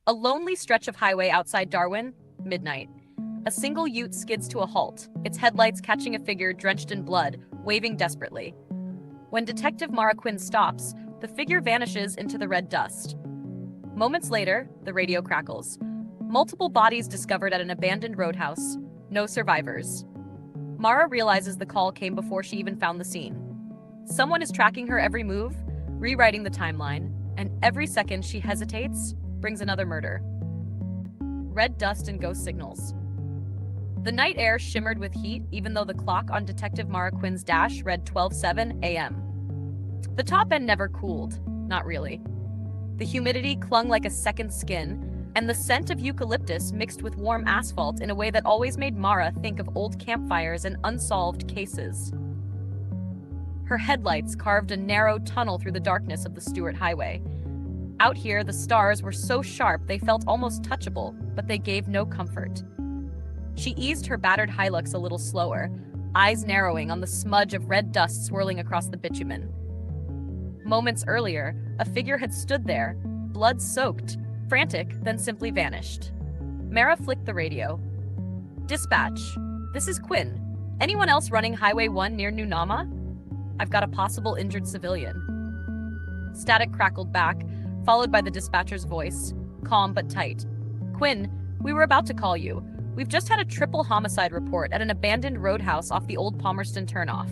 A lonely stretch of highway outside Darwin, midnight. A single ute skids to a halt, its headlights catching a figure drenched in blood, waving desperately. When Detective Mara Quinn stops, the figure vanishes into the red dust. Moments later, the radio crackles. Multiple bodies discovered at an abandoned roadhouse. No survivors. Mara realizes the call came before she even found the scene. Someone is tracking her every move, rewriting the timeline, and every second she hesitates brings another murder. Red dust and ghost signals. The night air shimmered with heat, even though the clock on Detective Mara Quinn's dash read 12:07 a.m. The top end never cooled, not really. The humidity clung like a second skin, and the scent of eucalyptus mixed with warm asphalt in a way that always made Mara think of old campfires and unsolved cases. Her headlights carved a narrow tunnel through the darkness of the Stewart Highway. Out here, the stars were so sharp they felt almost touchable, but they gave no comfort. She eased her battered Hilux a little slower, eyes narrowing on the smudge of red dust swirling across the bitumen. Moments earlier, a figure had stood there, blood-soaked, frantic, then simply vanished. Mara flicked the radio. "Dispatch. This is Quinn. Anyone else running Highway 1 near New Nama? I've got a possible injured civilian." Static crackled back, followed by the dispatcher's voice, calm but tight. "Quinn, we were about to call you. We've just had a triple homicide report at an abandoned roadhouse off the old Palmerston turnoff.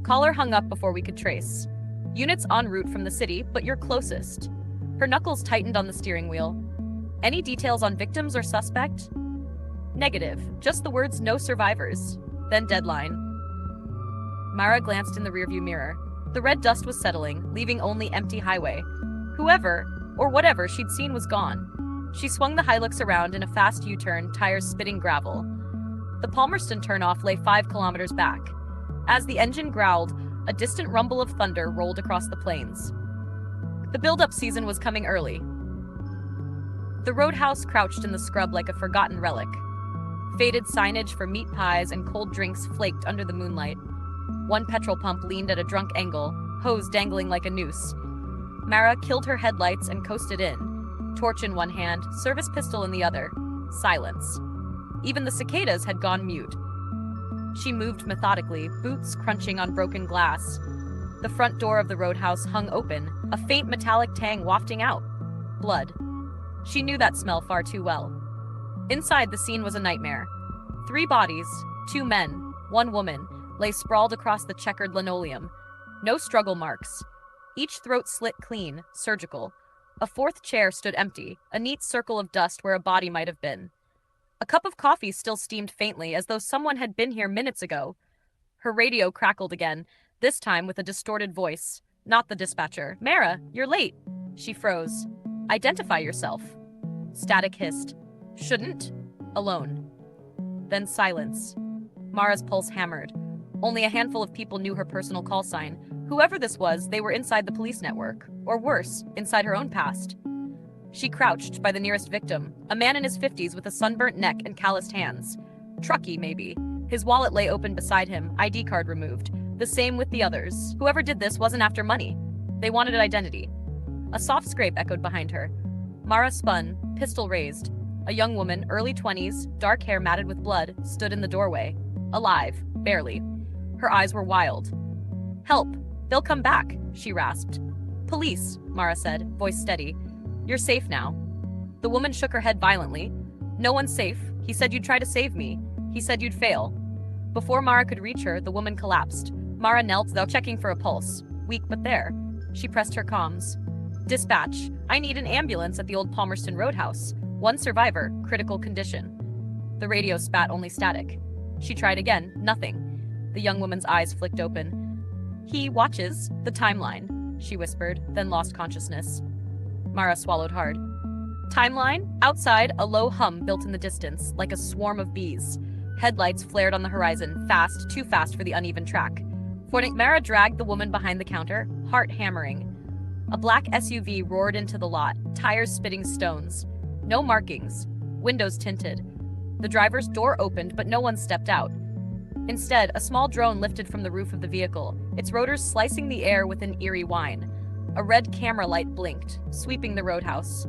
Caller hung up before we could trace. Units en route from the city, but you're closest." Her knuckles tightened on the steering wheel. "Any details on victims or suspect?" "Negative. Just the words 'no survivors.' Then deadline." Mara glanced in the rearview mirror. The red dust was settling, leaving only empty highway. Whoever, or whatever she'd seen was gone. She swung the Hilux around in a fast U-turn, tires spitting gravel. The Palmerston turnoff lay 5 kilometers back. As the engine growled, a distant rumble of thunder rolled across the plains. The build-up season was coming early. The roadhouse crouched in the scrub like a forgotten relic. Faded signage for meat pies and cold drinks flaked under the moonlight. One petrol pump leaned at a drunk angle, hose dangling like a noose. Mara killed her headlights and coasted in, torch in one hand, service pistol in the other. Silence. Even the cicadas had gone mute. She moved methodically, boots crunching on broken glass. The front door of the roadhouse hung open, a faint metallic tang wafting out. Blood. She knew that smell far too well. Inside, the scene was a nightmare. 3 bodies, 2 men, 1 woman, lay sprawled across the checkered linoleum. No struggle marks. Each throat slit clean, surgical. A 4th chair stood empty, a neat circle of dust where a body might have been. A cup of coffee still steamed faintly, as though someone had been here minutes ago. Her radio crackled again, this time with a distorted voice. Not the dispatcher. "Mara, you're late." She froze. "Identify yourself." Static hissed. "Shouldn't." Alone. Then silence. Mara's pulse hammered. Only a handful of people knew her personal call sign. Whoever this was, they were inside the police network. Or worse, inside her own past. She crouched by the nearest victim, a man in his 50s with a sunburnt neck and calloused hands. Trucky, maybe. His wallet lay open beside him, ID card removed. The same with the others. Whoever did this wasn't after money. They wanted an identity. A soft scrape echoed behind her. Mara spun, pistol raised. A young woman, early 20s, dark hair matted with blood, stood in the doorway. Alive, barely. Her eyes were wild. "Help! They'll come back," she rasped. "Police," Mara said, voice steady. "You're safe now." The woman shook her head violently. "No one's safe. He said you'd try to save me. He said you'd fail." Before Mara could reach her, the woman collapsed. Mara knelt, though checking for a pulse. Weak but there. She pressed her comms. "Dispatch. I need an ambulance at the old Palmerston Roadhouse. 1 survivor, critical condition." The radio spat only static. She tried again. Nothing. The young woman's eyes flicked open. "He watches the timeline," she whispered, then lost consciousness. Mara swallowed hard. Timeline? Outside, a low hum built in the distance, like a swarm of bees. Headlights flared on the horizon, fast, too fast for the uneven track. Mara dragged the woman behind the counter, heart hammering. A black SUV roared into the lot, tires spitting stones. No markings. Windows tinted. The driver's door opened, but no one stepped out. Instead, a small drone lifted from the roof of the vehicle, its rotors slicing the air with an eerie whine. A red camera light blinked, sweeping the roadhouse.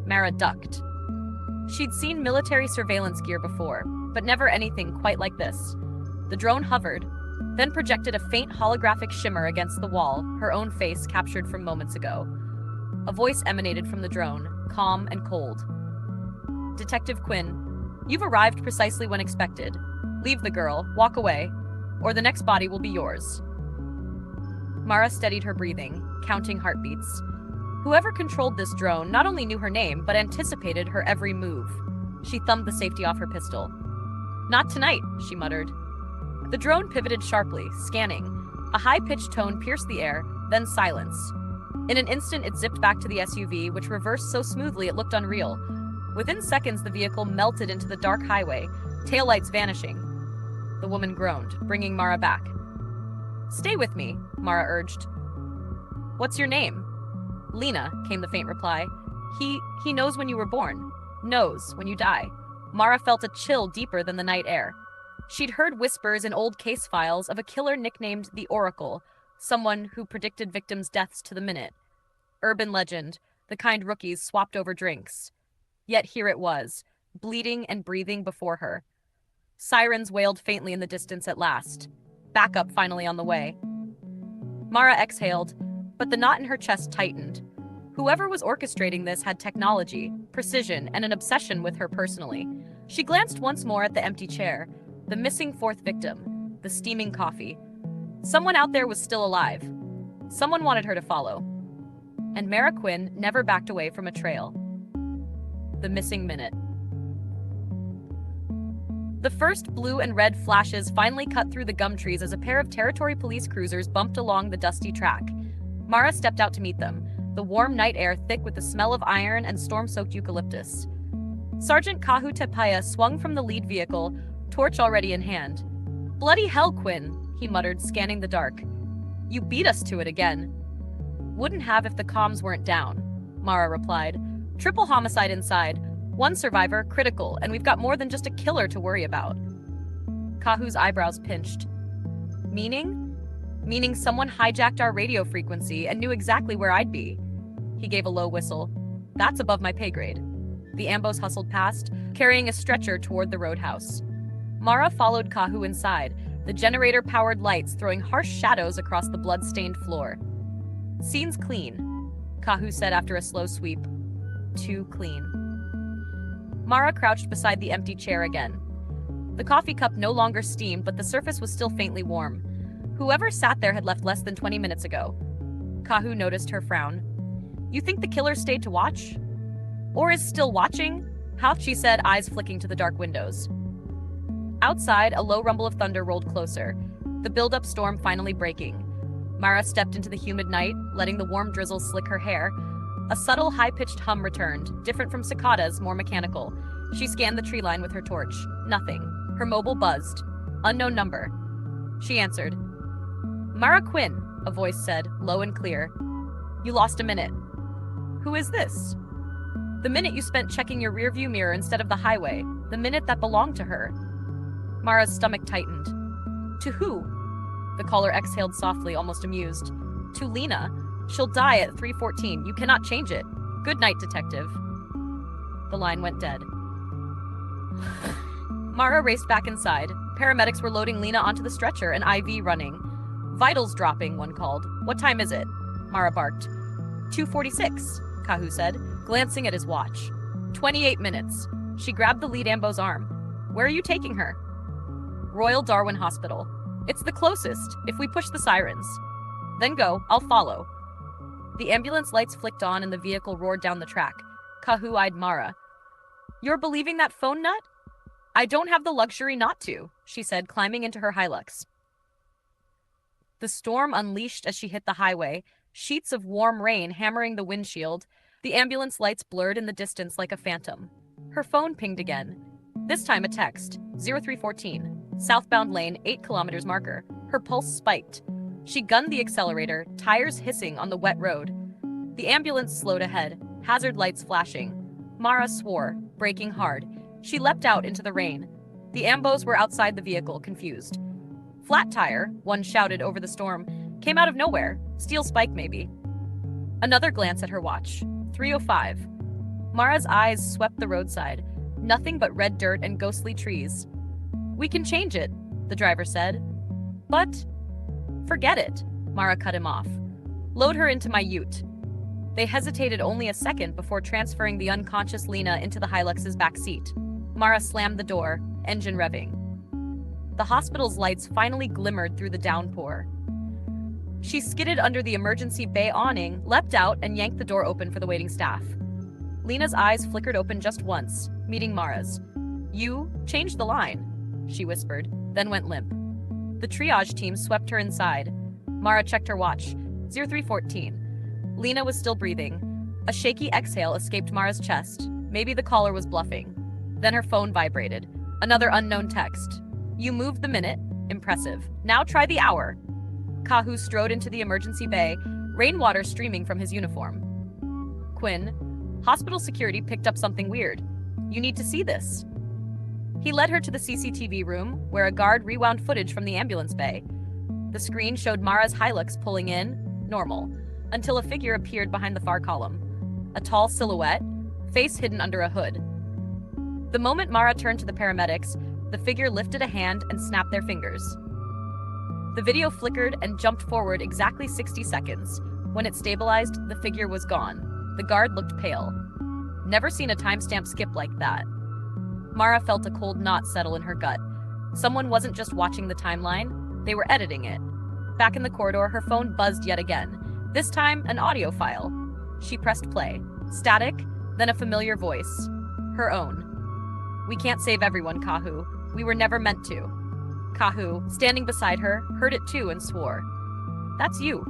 Mara ducked. She'd seen military surveillance gear before, but never anything quite like this. The drone hovered, then projected a faint holographic shimmer against the wall, her own face captured from moments ago. A voice emanated from the drone, calm and cold. "Detective Quinn, you've arrived precisely when expected. Leave the girl, walk away, or the next body will be yours." Mara steadied her breathing, counting heartbeats. Whoever controlled this drone not only knew her name, but anticipated her every move. She thumbed the safety off her pistol. "Not tonight," she muttered. The drone pivoted sharply, scanning. A high-pitched tone pierced the air, then silence. In an instant, it zipped back to the SUV, which reversed so smoothly it looked unreal. Within seconds, the vehicle melted into the dark highway, taillights vanishing. The woman groaned, bringing Mara back. "Stay with me," Mara urged. "What's your name?" "Lena," came the faint reply. He knows when you were born. Knows when you die." Mara felt a chill deeper than the night air. She'd heard whispers in old case files of a killer nicknamed the Oracle, someone who predicted victims' deaths to the minute. Urban legend, the kind rookies swapped over drinks. Yet here it was, bleeding and breathing before her. Sirens wailed faintly in the distance at last. Backup finally on the way. Mara exhaled, but the knot in her chest tightened. Whoever was orchestrating this had technology, precision, and an obsession with her personally. She glanced once more at the empty chair, the missing fourth victim, the steaming coffee. Someone out there was still alive. Someone wanted her to follow. And Mara Quinn never backed away from a trail. The missing minute. The first blue and red flashes finally cut through the gum trees as a pair of territory police cruisers bumped along the dusty track. Mara stepped out to meet them, the warm night air thick with the smell of iron and storm-soaked eucalyptus. Sergeant Kahu Tepaya swung from the lead vehicle, torch already in hand. "Bloody hell, Quinn," he muttered, scanning the dark. "You beat us to it again." "Wouldn't have if the comms weren't down," Mara replied. "Triple homicide inside. One survivor, critical, and we've got more than just a killer to worry about." Kahu's eyebrows pinched. "Meaning?" "Meaning someone hijacked our radio frequency and knew exactly where I'd be." He gave a low whistle. "That's above my pay grade." The Ambos hustled past, carrying a stretcher toward the roadhouse. Mara followed Kahu inside, the generator-powered lights throwing harsh shadows across the blood-stained floor. "Scene's clean," Kahu said after a slow sweep. "Too clean." Mara crouched beside the empty chair again. The coffee cup no longer steamed, but the surface was still faintly warm. Whoever sat there had left less than 20 minutes ago. Kahu noticed her frown. "You think the killer stayed to watch? Or is still watching?" She said, eyes flicking to the dark windows. Outside, a low rumble of thunder rolled closer, the build-up storm finally breaking. Mara stepped into the humid night, letting the warm drizzle slick her hair. A subtle, high-pitched hum returned, different from cicadas, more mechanical. She scanned the tree line with her torch. Nothing. Her mobile buzzed. "Unknown number." She answered. "Mara Quinn," a voice said, low and clear. "You lost a minute." "Who is this?" "The minute you spent checking your rearview mirror instead of the highway. The minute that belonged to her." Mara's stomach tightened. "To who?" The caller exhaled softly, almost amused. "To Lena. She'll die at 3:14. You cannot change it. Good night, detective." The line went dead. Mara raced back inside. Paramedics were loading Lena onto the stretcher, an IV running. "Vitals dropping," one called. "What time is it?" Mara barked. 2:46, Kahu said, glancing at his watch. 28 minutes. She grabbed the lead Ambo's arm. "Where are you taking her?" "Royal Darwin Hospital. It's the closest, if we push the sirens." "Then go, I'll follow." The ambulance lights flicked on and the vehicle roared down the track. Kahu eyed Mara. "You're believing that phone nut?" "I don't have the luxury not to," she said, climbing into her Hilux. The storm unleashed as she hit the highway, sheets of warm rain hammering the windshield. The ambulance lights blurred in the distance like a phantom. Her phone pinged again. This time a text, 0314, southbound lane, 8 kilometers marker. Her pulse spiked. She gunned the accelerator, tires hissing on the wet road. The ambulance slowed ahead, hazard lights flashing. Mara swore, braking hard. She leapt out into the rain. The Ambos were outside the vehicle, confused. "Flat tire," one shouted over the storm, came out of nowhere. Steel spike, maybe. Another glance at her watch. 3:05. Mara's eyes swept the roadside. Nothing but red dirt and ghostly trees. "We can change it," the driver said. "But..." "Forget it," Mara cut him off. "Load her into my ute." They hesitated only a second before transferring the unconscious Lena into the Hilux's back seat. Mara slammed the door, engine revving. The hospital's lights finally glimmered through the downpour. She skidded under the emergency bay awning, leapt out, and yanked the door open for the waiting staff. Lena's eyes flickered open just once, meeting Mara's. "You changed the line," she whispered, then went limp. The triage team swept her inside. Mara checked her watch. 03:14. Lena was still breathing. A shaky exhale escaped Mara's chest. Maybe the caller was bluffing. Then her phone vibrated. Another unknown text. "You moved the minute. Impressive. Now try the hour." Kahu strode into the emergency bay, rainwater streaming from his uniform. "Quinn, hospital security picked up something weird. You need to see this." He led her to the CCTV room, where a guard rewound footage from the ambulance bay. The screen showed Mara's Hilux pulling in, normal, until a figure appeared behind the far column. A tall silhouette, face hidden under a hood. The moment Mara turned to the paramedics, the figure lifted a hand and snapped their fingers. The video flickered and jumped forward exactly 60 seconds. When it stabilized, the figure was gone. The guard looked pale. Never seen a timestamp skip like that. Mara felt a cold knot settle in her gut. Someone wasn't just watching the timeline, they were editing it. Back in the corridor, her phone buzzed yet again. This time, an audio file. She pressed play. Static, then a familiar voice. Her own. "We can't save everyone, Kahu. We were never meant to." Kahu, standing beside her, heard it too and swore. "That's you."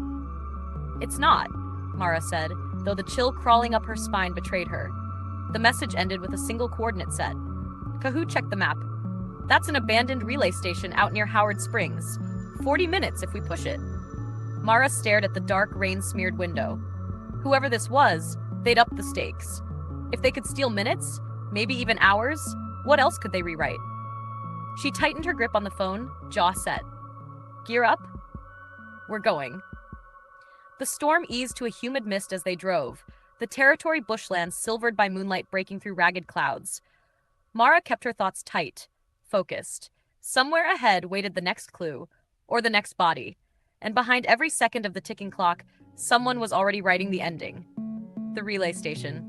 "It's not," Mara said, though the chill crawling up her spine betrayed her. The message ended with a single coordinate set. Kahu checked the map. "That's an abandoned relay station out near Howard Springs. 40 minutes if we push it." Mara stared at the dark, rain-smeared window. Whoever this was, they'd upped the stakes. If they could steal minutes, maybe even hours, what else could they rewrite? She tightened her grip on the phone, jaw set. "Gear up? We're going." The storm eased to a humid mist as they drove, the territory bushland silvered by moonlight breaking through ragged clouds. Mara kept her thoughts tight, focused. Somewhere ahead waited the next clue, or the next body, and behind every second of the ticking clock, someone was already writing the ending. The relay station.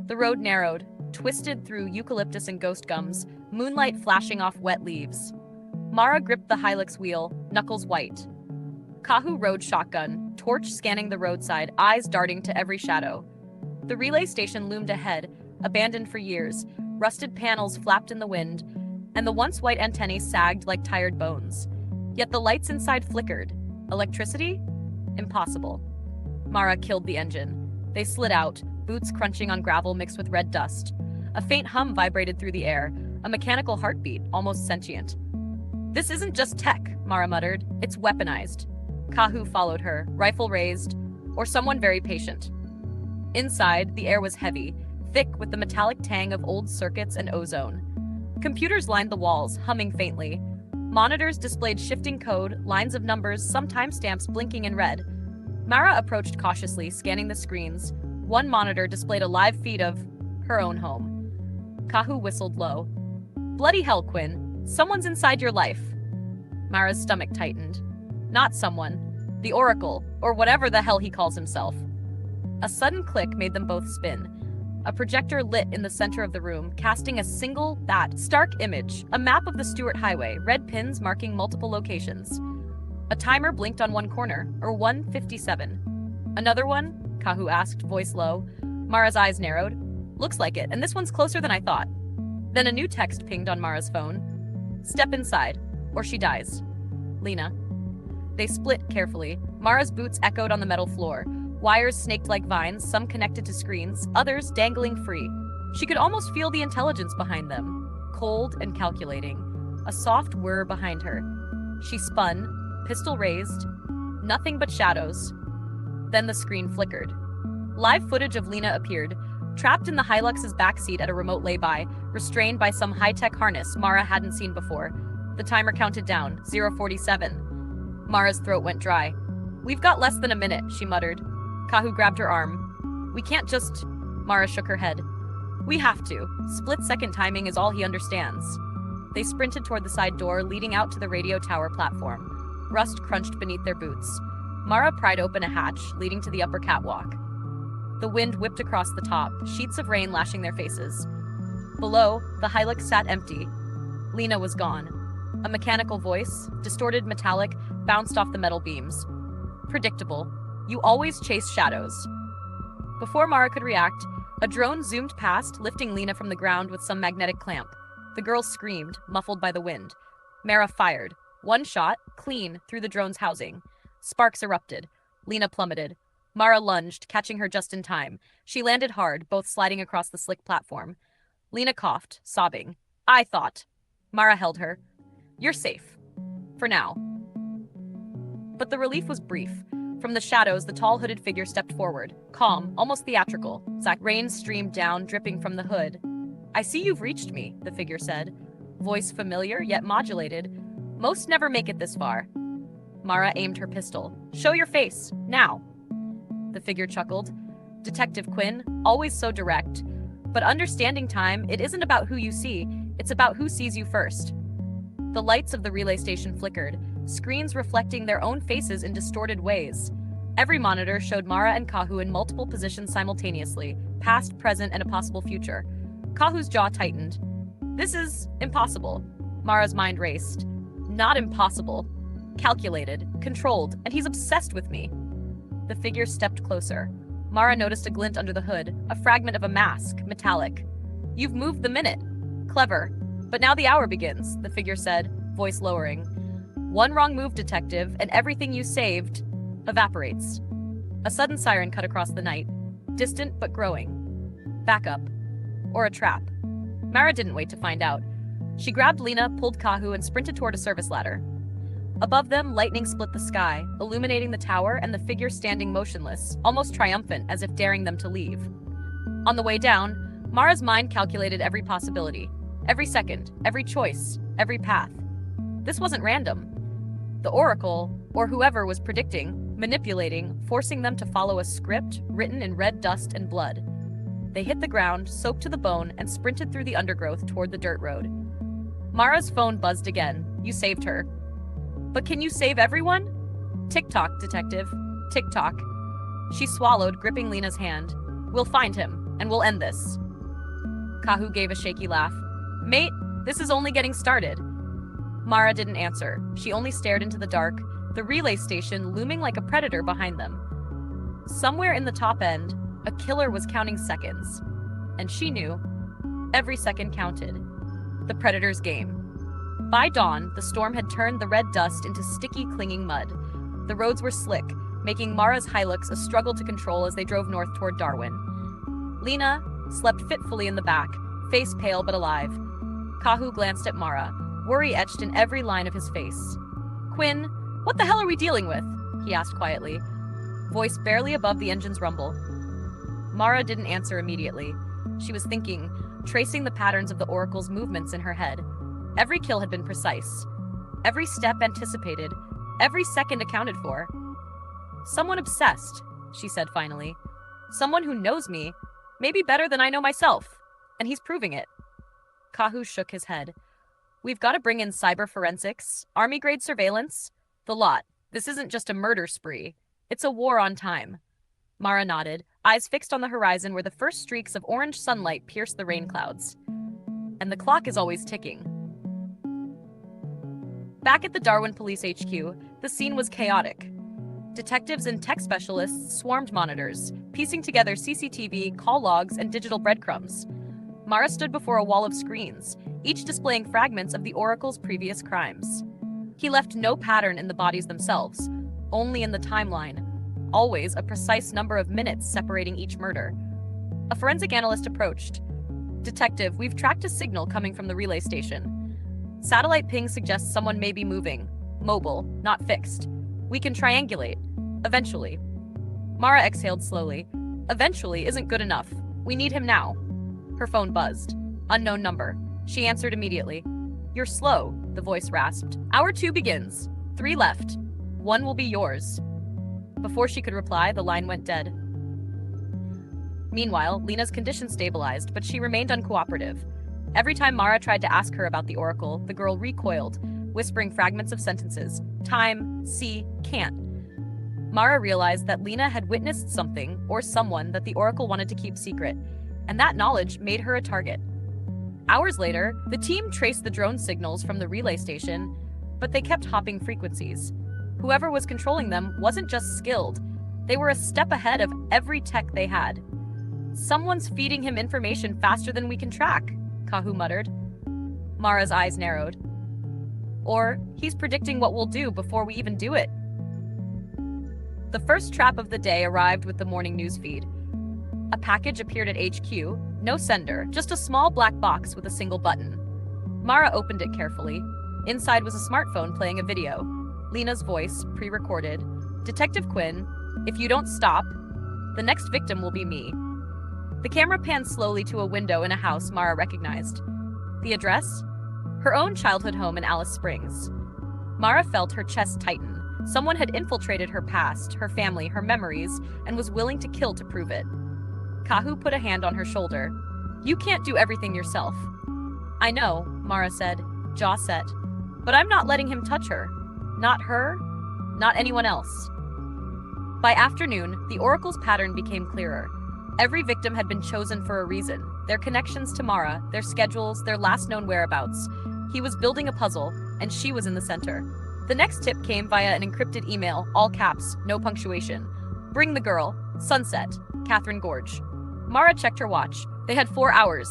The road narrowed, twisted through eucalyptus and ghost gums, moonlight flashing off wet leaves. Mara gripped the Hilux wheel, knuckles white. Kahu rode shotgun, torch scanning the roadside, eyes darting to every shadow. The relay station loomed ahead, abandoned for years. Rusted panels flapped in the wind, and the once white antennae sagged like tired bones. Yet the lights inside flickered. Electricity? Impossible. Mara killed the engine. They slid out, boots crunching on gravel mixed with red dust. A faint hum vibrated through the air, a mechanical heartbeat, almost sentient. "This isn't just tech," Mara muttered. "It's weaponized." Kahu followed her, rifle raised, or someone very patient. Inside, the air was heavy, thick with the metallic tang of old circuits and ozone. Computers lined the walls, humming faintly. Monitors displayed shifting code, lines of numbers, some timestamps blinking in red. Mara approached cautiously, scanning the screens. One monitor displayed a live feed of her own home. Kahu whistled low. "Bloody hell, Quinn. Someone's inside your life." Mara's stomach tightened. Not someone. The Oracle, or whatever the hell he calls himself. A sudden click made them both spin. A projector lit in the center of the room, casting a single, stark image, a map of the Stewart Highway, red pins marking multiple locations. A timer blinked on one corner, or 1:57. "Another one?" Kahu asked, voice low. Mara's eyes narrowed. "Looks like it, and this one's closer than I thought." Then a new text pinged on Mara's phone. "Step inside, or she dies. Lena." They split carefully. Mara's boots echoed on the metal floor. Wires snaked like vines, some connected to screens, others dangling free. She could almost feel the intelligence behind them, cold and calculating. A soft whir behind her. She spun, pistol raised. Nothing but shadows. Then the screen flickered. Live footage of Lena appeared, trapped in the Hilux's backseat at a remote lay-by, restrained by some high-tech harness Mara hadn't seen before. The timer counted down, 0:47. Mara's throat went dry. "We've got less than a minute," she muttered. Kahu grabbed her arm. "We can't just..." Mara shook her head. We have to. Split-second timing is all he understands. They sprinted toward the side door leading out to the radio tower platform. Rust crunched beneath their boots. Mara pried open a hatch leading to the upper catwalk. The wind whipped across the top, sheets of rain lashing their faces. Below, the Hilux sat empty. Lena was gone. A mechanical voice, distorted metallic, bounced off the metal beams. Predictable. You always chase shadows. Before Mara could react, a drone zoomed past, lifting Lena from the ground with some magnetic clamp. The girl screamed, muffled by the wind. Mara fired. One shot, clean, through the drone's housing. Sparks erupted. Lena plummeted. Mara lunged, catching her just in time. She landed hard, both sliding across the slick platform. Lena coughed, sobbing. I thought. Mara held her. You're safe. For now. But the relief was brief. From the shadows, the tall hooded figure stepped forward. Calm, almost theatrical. Rain streamed down, dripping from the hood. I see you've reached me, the figure said. Voice familiar, yet modulated. Most never make it this far. Mara aimed her pistol. Show your face, now. The figure chuckled. Detective Quinn, always so direct. But understanding time, it isn't about who you see, it's about who sees you first. The lights of the relay station flickered, screens reflecting their own faces in distorted ways. Every monitor showed Mara and Kahu in multiple positions simultaneously, past, present, and a possible future. Kahu's jaw tightened. This is impossible. Mara's mind raced. Not impossible. Calculated, controlled, and he's obsessed with me. The figure stepped closer. Mara noticed a glint under the hood, a fragment of a mask, metallic. You've moved the minute. Clever. But now the hour begins, the figure said, voice lowering. One wrong move, detective, and everything you saved evaporates. A sudden siren cut across the night, distant but growing. Backup. Or a trap. Mara didn't wait to find out. She grabbed Lena, pulled Kahu, and sprinted toward a service ladder. Above them, lightning split the sky, illuminating the tower and the figure standing motionless, almost triumphant, as if daring them to leave. On the way down, Mara's mind calculated every possibility. Every second, every choice, every path. This wasn't random. The Oracle, or whoever was predicting, manipulating, forcing them to follow a script written in red dust and blood. They hit the ground, soaked to the bone, and sprinted through the undergrowth toward the dirt road. Mara's phone buzzed again. You saved her. But can you save everyone? Tick-tock, detective. Tick-tock. She swallowed, gripping Lena's hand. We'll find him, and we'll end this. Kahu gave a shaky laugh. Mate, this is only getting started. Mara didn't answer. She only stared into the dark, the relay station looming like a predator behind them. Somewhere in the top end, a killer was counting seconds. And she knew. Every second counted. The predator's game. By dawn, the storm had turned the red dust into sticky, clinging mud. The roads were slick, making Mara's Hilux a struggle to control as they drove north toward Darwin. Lena slept fitfully in the back, face pale but alive. Kahu glanced at Mara, worry etched in every line of his face. Quinn, what the hell are we dealing with? He asked quietly, voice barely above the engine's rumble. Mara didn't answer immediately. She was thinking, tracing the patterns of the Oracle's movements in her head. Every kill had been precise. Every step anticipated. Every second accounted for. Someone obsessed, she said finally. Someone who knows me, maybe better than I know myself. And he's proving it. Kahu shook his head. We've got to bring in cyber forensics, army-grade surveillance, the lot. This isn't just a murder spree. It's a war on time. Mara nodded, eyes fixed on the horizon where the first streaks of orange sunlight pierced the rain clouds. And the clock is always ticking. Back at the Darwin Police HQ, the scene was chaotic. Detectives and tech specialists swarmed monitors, piecing together CCTV, call logs, and digital breadcrumbs. Mara stood before a wall of screens, each displaying fragments of the Oracle's previous crimes. He left no pattern in the bodies themselves, only in the timeline, always a precise number of minutes separating each murder. A forensic analyst approached. Detective, we've tracked a signal coming from the relay station. Satellite ping suggests someone may be moving, mobile, not fixed. We can triangulate, eventually. Mara exhaled slowly. Eventually isn't good enough. We need him now. Her phone buzzed. Unknown number. She answered immediately. You're slow, the voice rasped. Hour 2 begins. 3 left. 1 will be yours. Before she could reply, the line went dead. Meanwhile, Lena's condition stabilized, but she remained uncooperative. Every time Mara tried to ask her about the oracle, the girl recoiled, whispering fragments of sentences. Time, see, can't. Mara realized that Lena had witnessed something or someone that the oracle wanted to keep secret, and that knowledge made her a target. Hours later, the team traced the drone signals from the relay station, but they kept hopping frequencies. Whoever was controlling them wasn't just skilled, they were a step ahead of every tech they had. Someone's feeding him information faster than we can track, Kahu muttered. Mara's eyes narrowed. Or he's predicting what we'll do before we even do it. The first trap of the day arrived with the morning news feed. A package appeared at HQ, no sender, just a small black box with a single button. Mara opened it carefully. Inside was a smartphone playing a video. Lena's voice, pre-recorded. Detective Quinn, if you don't stop, the next victim will be me. The camera panned slowly to a window in a house Mara recognized. The address? Her own childhood home in Alice Springs. Mara felt her chest tighten. Someone had infiltrated her past, her family, her memories, and was willing to kill to prove it. Kahu put a hand on her shoulder. You can't do everything yourself. I know, Mara said, jaw set. But I'm not letting him touch her. Not her, not anyone else. By afternoon, the oracle's pattern became clearer. Every victim had been chosen for a reason. Their connections to Mara, their schedules, their last known whereabouts. He was building a puzzle, and she was in the center. The next tip came via an encrypted email, all caps, no punctuation. Bring the girl. Sunset. Catherine Gorge. Mara checked her watch. They had 4 hours.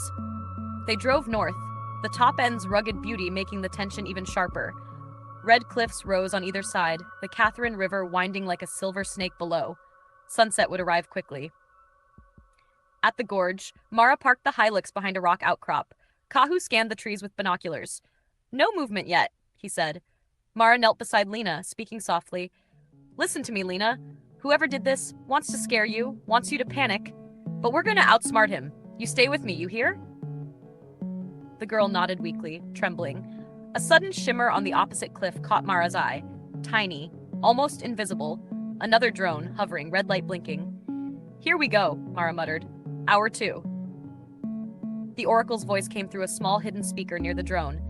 They drove north, the top end's rugged beauty making the tension even sharper. Red cliffs rose on either side, the Catherine River winding like a silver snake below. Sunset would arrive quickly. At the gorge, Mara parked the Hilux behind a rock outcrop. Kahu scanned the trees with binoculars. No movement yet, he said. Mara knelt beside Lena, speaking softly. Listen to me, Lena. Whoever did this wants to scare you, wants you to panic. But we're gonna outsmart him. You stay with me, you hear? The girl nodded weakly, trembling. A sudden shimmer on the opposite cliff caught Mara's eye. Tiny, almost invisible. Another drone, hovering, red light blinking. Here we go, Mara muttered. Hour 2. The oracle's voice came through a small hidden speaker near the drone.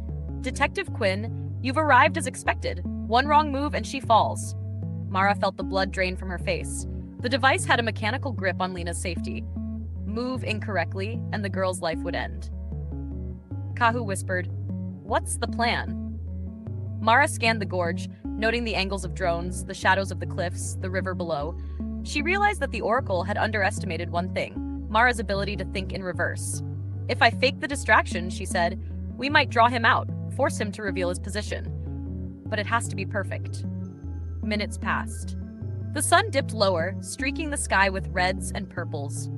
Detective Quinn, you've arrived as expected. One wrong move and she falls. Mara felt the blood drain from her face. The device had a mechanical grip on Lena's safety. Move incorrectly, and the girl's life would end. Kahu whispered, What's the plan? Mara scanned the gorge, noting the angles of drones, the shadows of the cliffs, the river below. She realized that the oracle had underestimated one thing, Mara's ability to think in reverse. If I fake the distraction, she said, we might draw him out, force him to reveal his position. But it has to be perfect. Minutes passed. The sun dipped lower, streaking the sky with reds and purples.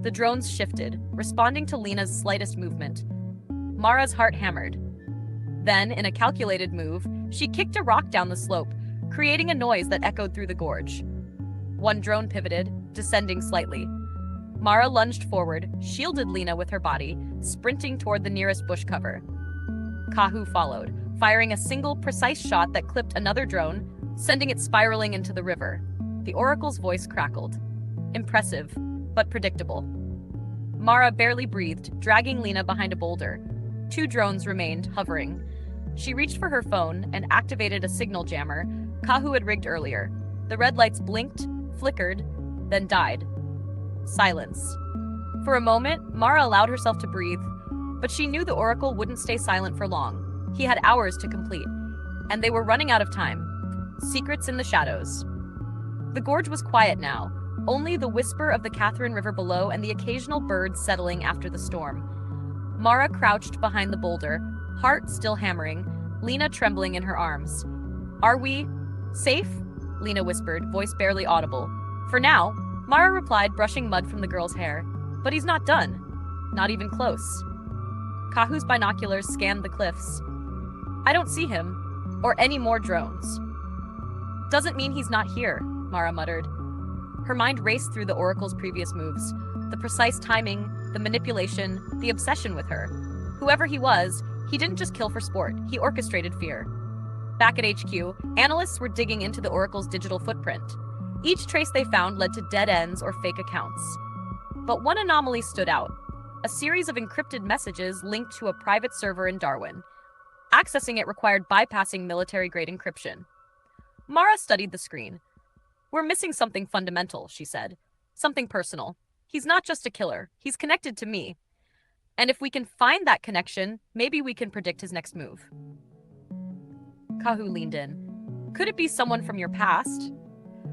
The drones shifted, responding to Lena's slightest movement. Mara's heart hammered. Then, in a calculated move, she kicked a rock down the slope, creating a noise that echoed through the gorge. One drone pivoted, descending slightly. Mara lunged forward, shielded Lena with her body, sprinting toward the nearest bush cover. Kahu followed, firing a single, precise shot that clipped another drone, sending it spiraling into the river. The oracle's voice crackled. Impressive, but predictable. Mara barely breathed, dragging Lena behind a boulder. 2 drones remained, hovering. She reached for her phone and activated a signal jammer Kahu had rigged earlier. The red lights blinked, flickered, then died. Silence. For a moment, Mara allowed herself to breathe, but she knew the oracle wouldn't stay silent for long. He had hours to complete, and they were running out of time. Secrets in the shadows. The gorge was quiet now, only the whisper of the Catherine River below and the occasional birds settling after the storm. Mara crouched behind the boulder, heart still hammering, Lena trembling in her arms. Are we safe? Lena whispered, voice barely audible. For now, Mara replied, brushing mud from the girl's hair. But he's not done. Not even close. Kahu's binoculars scanned the cliffs. I don't see him, or any more drones. Doesn't mean he's not here, Mara muttered. Her mind raced through the oracle's previous moves, the precise timing, the manipulation, the obsession with her. Whoever he was, he didn't just kill for sport, he orchestrated fear. Back at HQ, analysts were digging into the oracle's digital footprint. Each trace they found led to dead ends or fake accounts. But one anomaly stood out: a series of encrypted messages linked to a private server in Darwin. Accessing it required bypassing military-grade encryption. Mara studied the screen. "We're missing something fundamental," she said. "Something personal. He's not just a killer, he's connected to me. And if we can find that connection, maybe we can predict his next move." Kahu leaned in. "Could it be someone from your past?"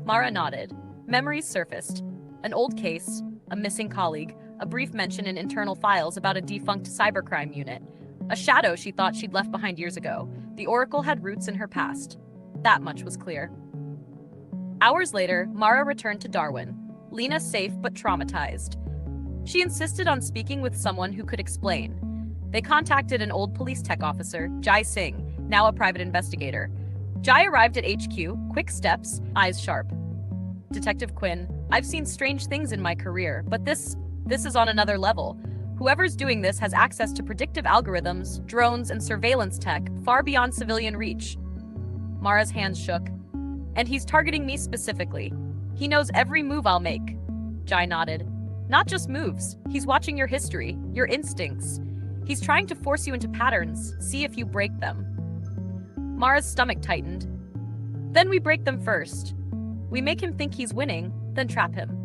Mara nodded. Memories surfaced. An old case, a missing colleague, a brief mention in internal files about a defunct cybercrime unit. A shadow she thought she'd left behind years ago. The Oracle had roots in her past. That much was clear. Hours later, Mara returned to Darwin. Lena safe but traumatized. She insisted on speaking with someone who could explain. They contacted an old police tech officer, Jai Singh, now a private investigator. Jai arrived at HQ, quick steps, eyes sharp. "Detective Quinn, I've seen strange things in my career, but this is on another level. Whoever's doing this has access to predictive algorithms, drones, and surveillance tech far beyond civilian reach." Mara's hands shook. "And he's targeting me specifically. He knows every move I'll make." Jai nodded. "Not just moves. He's watching your history, your instincts. He's trying to force you into patterns, see if you break them." Mara's stomach tightened. "Then we break them first. We make him think he's winning, then trap him."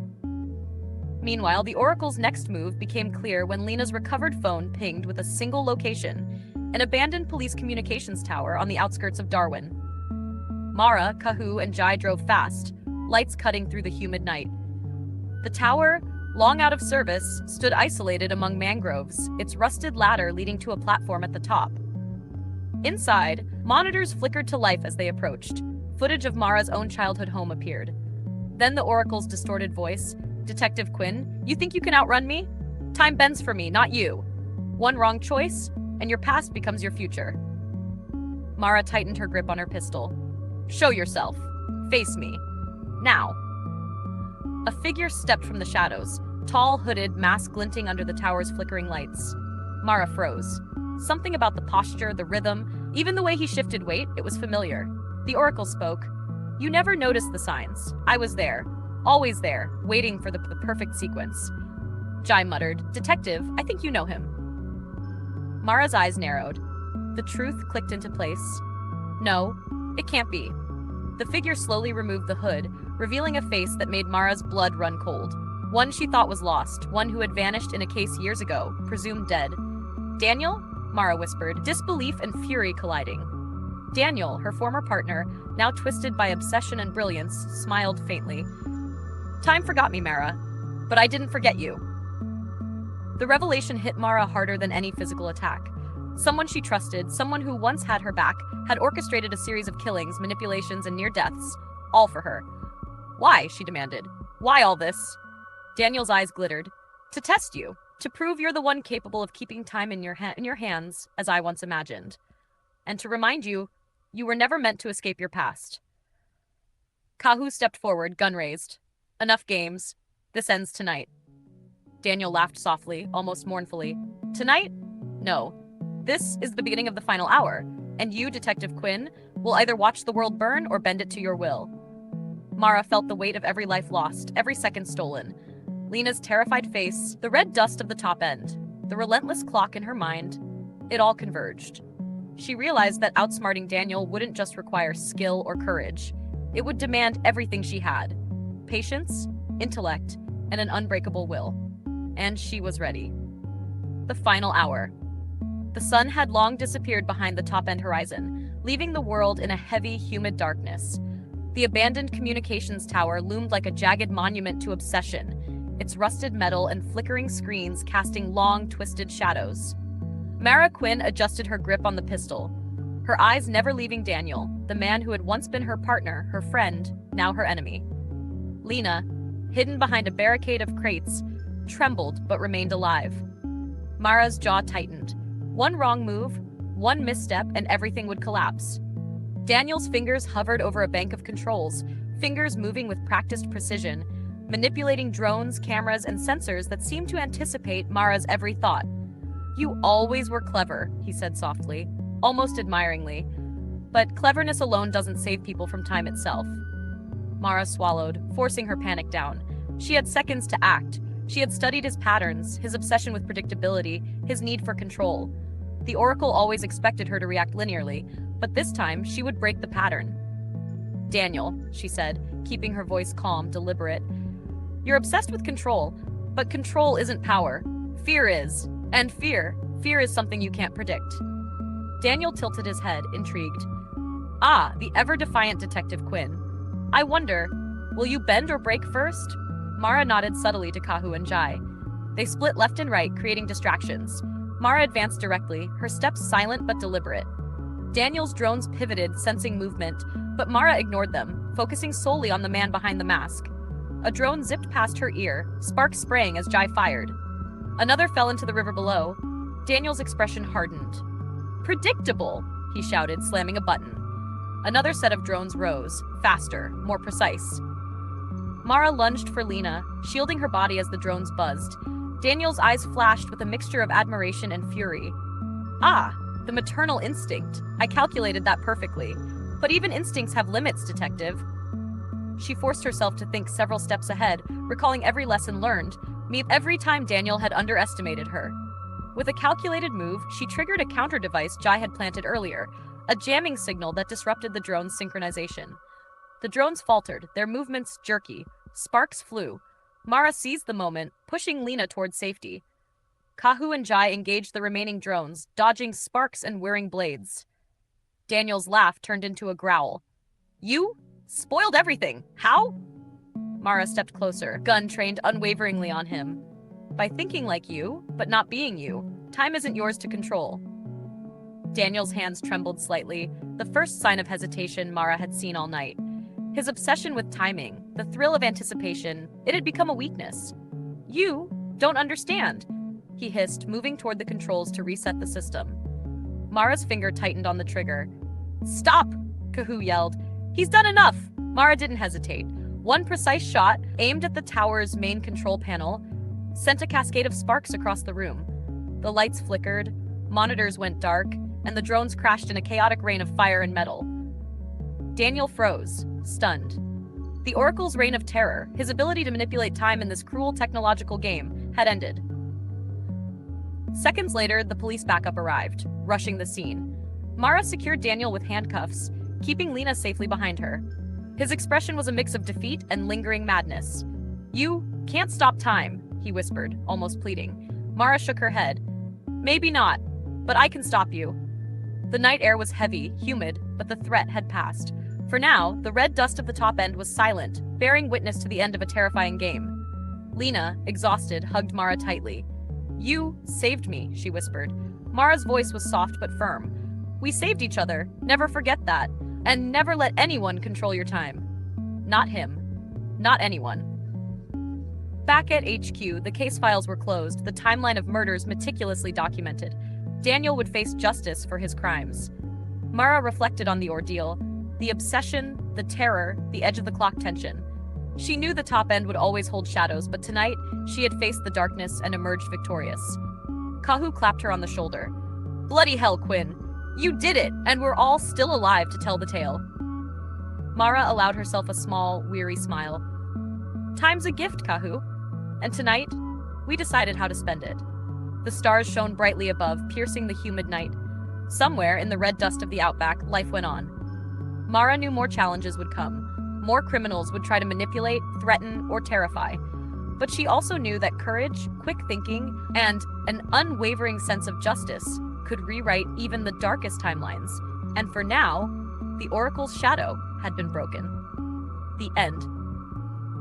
Meanwhile, the Oracle's next move became clear when Lena's recovered phone pinged with a single location: an abandoned police communications tower on the outskirts of Darwin. Mara, Kahu, and Jai drove fast, lights cutting through the humid night. The tower, long out of service, stood isolated among mangroves, its rusted ladder leading to a platform at the top. Inside, monitors flickered to life as they approached. Footage of Mara's own childhood home appeared. Then the Oracle's distorted voice: "Detective Quinn, you think you can outrun me? Time bends for me, not you. One wrong choice, and your past becomes your future." Mara tightened her grip on her pistol. "Show yourself. Face me. Now." A figure stepped from the shadows, tall, hooded, mask glinting under the tower's flickering lights. Mara froze. Something about the posture, the rhythm, even the way he shifted weight, it was familiar. The Oracle spoke. "You never noticed the signs. I was there. Always there, waiting for the perfect sequence." Jai muttered, "Detective, I think you know him." Mara's eyes narrowed. The truth clicked into place. No, it can't be. The figure slowly removed the hood, revealing a face that made Mara's blood run cold. One she thought was lost, one who had vanished in a case years ago, presumed dead. "Daniel?" Mara whispered, disbelief and fury colliding. Daniel, her former partner, now twisted by obsession and brilliance, smiled faintly. "Time forgot me, Mara, but I didn't forget you." The revelation hit Mara harder than any physical attack. Someone she trusted, someone who once had her back, had orchestrated a series of killings, manipulations, and near deaths, all for her. "Why?" she demanded. "Why all this?" Daniel's eyes glittered. "To test you, to prove you're the one capable of keeping time in your hands, as I once imagined. And to remind you, you were never meant to escape your past." Kahu stepped forward, gun raised. "Enough games. This ends tonight." Daniel laughed softly, almost mournfully. "Tonight? No. This is the beginning of the final hour, and you, Detective Quinn, will either watch the world burn or bend it to your will." Mara felt the weight of every life lost, every second stolen. Lena's terrified face, the red dust of the top end, the relentless clock in her mind, it all converged. She realized that outsmarting Daniel wouldn't just require skill or courage. It would demand everything she had: patience, intellect, and an unbreakable will. And she was ready. The final hour. The sun had long disappeared behind the top-end horizon, leaving the world in a heavy, humid darkness. The abandoned communications tower loomed like a jagged monument to obsession, its rusted metal and flickering screens casting long, twisted shadows. Mara Quinn adjusted her grip on the pistol, her eyes never leaving Daniel, the man who had once been her partner, her friend, now her enemy. Lena, hidden behind a barricade of crates, trembled but remained alive. Mara's jaw tightened. One wrong move, one misstep, and everything would collapse. Daniel's fingers hovered over a bank of controls, fingers moving with practiced precision, manipulating drones, cameras, and sensors that seemed to anticipate Mara's every thought. "You always were clever," he said softly, almost admiringly. "But cleverness alone doesn't save people from time itself." Mara swallowed, forcing her panic down. She had seconds to act. She had studied his patterns, his obsession with predictability, his need for control. The Oracle always expected her to react linearly, but this time she would break the pattern. "Daniel," she said, keeping her voice calm, deliberate, "you're obsessed with control, but control isn't power. Fear is. And fear is something you can't predict." Daniel tilted his head, intrigued. "Ah, the ever-defiant Detective Quinn. I wonder, will you bend or break first?" Mara nodded subtly to Kahu and Jai. They split left and right, creating distractions. Mara advanced directly, her steps silent but deliberate. Daniel's drones pivoted, sensing movement, but Mara ignored them, focusing solely on the man behind the mask. A drone zipped past her ear, sparks spraying as Jai fired. Another fell into the river below. Daniel's expression hardened. "Predictable!" he shouted, slamming a button. Another set of drones rose, faster, more precise. Mara lunged for Lena, shielding her body as the drones buzzed. Daniel's eyes flashed with a mixture of admiration and fury. "Ah, the maternal instinct. I calculated that perfectly. But even instincts have limits, Detective." She forced herself to think several steps ahead, recalling every lesson learned, every time Daniel had underestimated her. With a calculated move, she triggered a counter device Jai had planted earlier, a jamming signal that disrupted the drone's synchronization. The drones faltered, their movements jerky. Sparks flew. Mara seized the moment, pushing Lena toward safety. Kahu and Jai engaged the remaining drones, dodging sparks and whirring blades. Daniel's laugh turned into a growl. "You spoiled everything. How?" Mara stepped closer, gun trained unwaveringly on him. "By thinking like you, but not being you. Time isn't yours to control." Daniel's hands trembled slightly, the first sign of hesitation Mara had seen all night. His obsession with timing, the thrill of anticipation, it had become a weakness. "You don't understand," he hissed, moving toward the controls to reset the system. Mara's finger tightened on the trigger. "Stop!" Kahu yelled. "He's done enough!" Mara didn't hesitate. One precise shot, aimed at the tower's main control panel, sent a cascade of sparks across the room. The lights flickered, monitors went dark, and the drones crashed in a chaotic rain of fire and metal. Daniel froze, stunned. The Oracle's reign of terror, his ability to manipulate time in this cruel technological game, had ended. Seconds later, the police backup arrived, rushing the scene. Mara secured Daniel with handcuffs, keeping Lena safely behind her. His expression was a mix of defeat and lingering madness. "You can't stop time," he whispered, almost pleading. Mara shook her head. "Maybe not, but I can stop you." The night air was heavy, humid, but the threat had passed. For now, the red dust of the top end was silent, bearing witness to the end of a terrifying game. Lena, exhausted, hugged Mara tightly. "You saved me," she whispered. Mara's voice was soft but firm. "We saved each other. Never forget that. And never let anyone control your time. Not him. Not anyone." Back at HQ, the case files were closed, the timeline of murders meticulously documented. Daniel would face justice for his crimes. Mara reflected on the ordeal, the obsession, the terror, the edge of the clock tension. She knew the top end would always hold shadows, but tonight, she had faced the darkness and emerged victorious. Kahu clapped her on the shoulder. "Bloody hell, Quinn. You did it, and we're all still alive to tell the tale." Mara allowed herself a small, weary smile. "Time's a gift, Kahu. And tonight, we decided how to spend it." The stars shone brightly above, piercing the humid night. Somewhere in the red dust of the Outback, life went on. Mara knew more challenges would come. More criminals would try to manipulate, threaten, or terrify. But she also knew that courage, quick thinking, and an unwavering sense of justice could rewrite even the darkest timelines. And for now, the Oracle's shadow had been broken. The end.